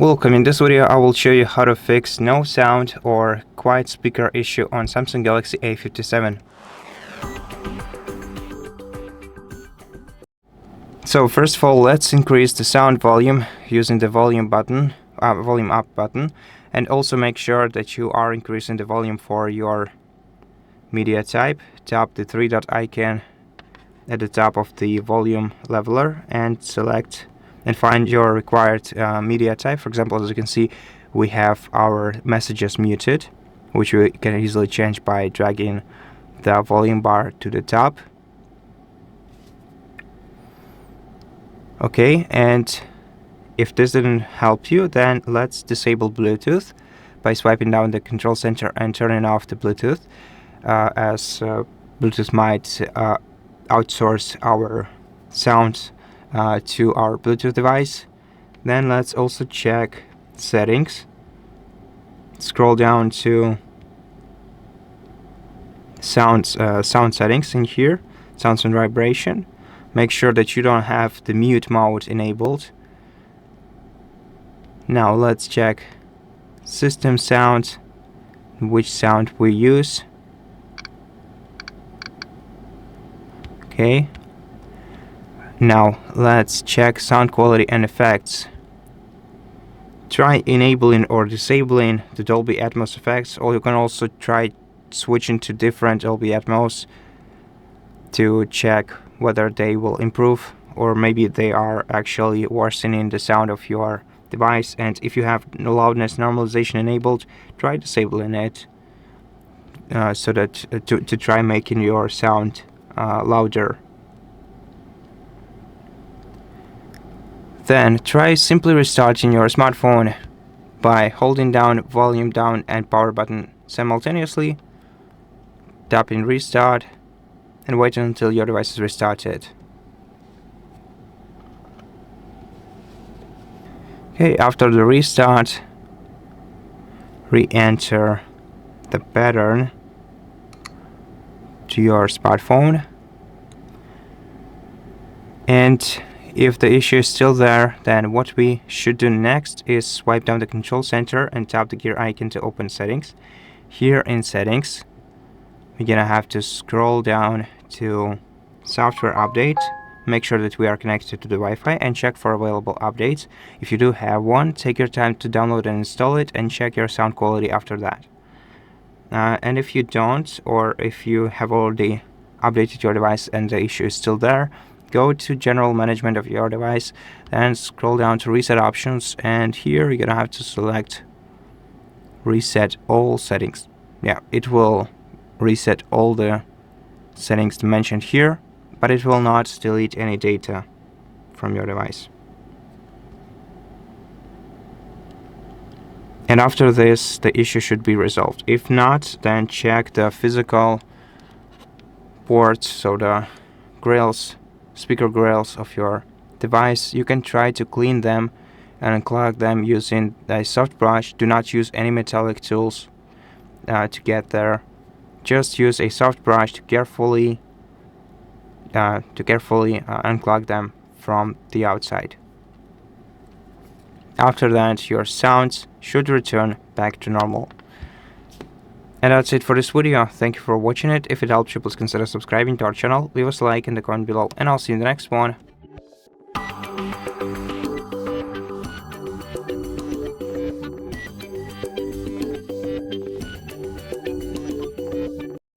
Welcome. In this video I will show you how to fix no sound or quiet speaker issue on Samsung Galaxy A57. So first of all, let's increase the sound volume using the volume up button, and also make sure that you are increasing the volume for your media type. Tap the three-dot icon at the top of the volume leveler and select and find your required media type. For example, as you can see, we have our messages muted, which we can easily change by dragging the volume bar to the top. Okay, and if this didn't help you, then let's disable Bluetooth by swiping down the control center and turning off the Bluetooth, as Bluetooth might outsource our sound to our Bluetooth device. Then let's also check settings. Scroll down to sound settings in here, sounds and vibration. Make sure that you don't have the mute mode enabled. Now let's check system sound, which sound we use. Okay. Now let's check sound quality and effects. Try enabling or disabling the Dolby Atmos effects, or you can also try switching to different Dolby Atmos to check whether they will improve or maybe they are actually worsening the sound of your device. And if you have loudness normalization enabled, try disabling it so that to try making your sound louder. Then try simply restarting your smartphone by holding down volume down and power button simultaneously, tapping restart, and wait until your device is restarted. Okay, after the restart, re-enter the pattern to your smartphone, and if the issue is still there, then what we should do next is swipe down the control center and tap the gear icon to open settings. Here in settings, we're gonna have to scroll down to software update, make sure that we are connected to the Wi-Fi, and check for available updates. If you do have one, take your time to download and install it, and check your sound quality after that. And if you don't, or if you have already updated your device and the issue is still there, go to general management of your device and scroll down to reset options, and here you're gonna have to select reset all settings. Yeah, it will reset all the settings mentioned here, but it will not delete any data from your device. And after this, the issue should be resolved. If not, then check the physical ports, so the speaker grills of your device. You can try to clean them and unclog them using a soft brush. Do not use any metallic tools to get there. Just use a soft brush to carefully unclog them from the outside. After that, your sounds should return back to normal. And that's it for this video. Thank you for watching it. If it helped you, please consider subscribing to our channel, leave us a like in the comment below, and I'll see you in the next one.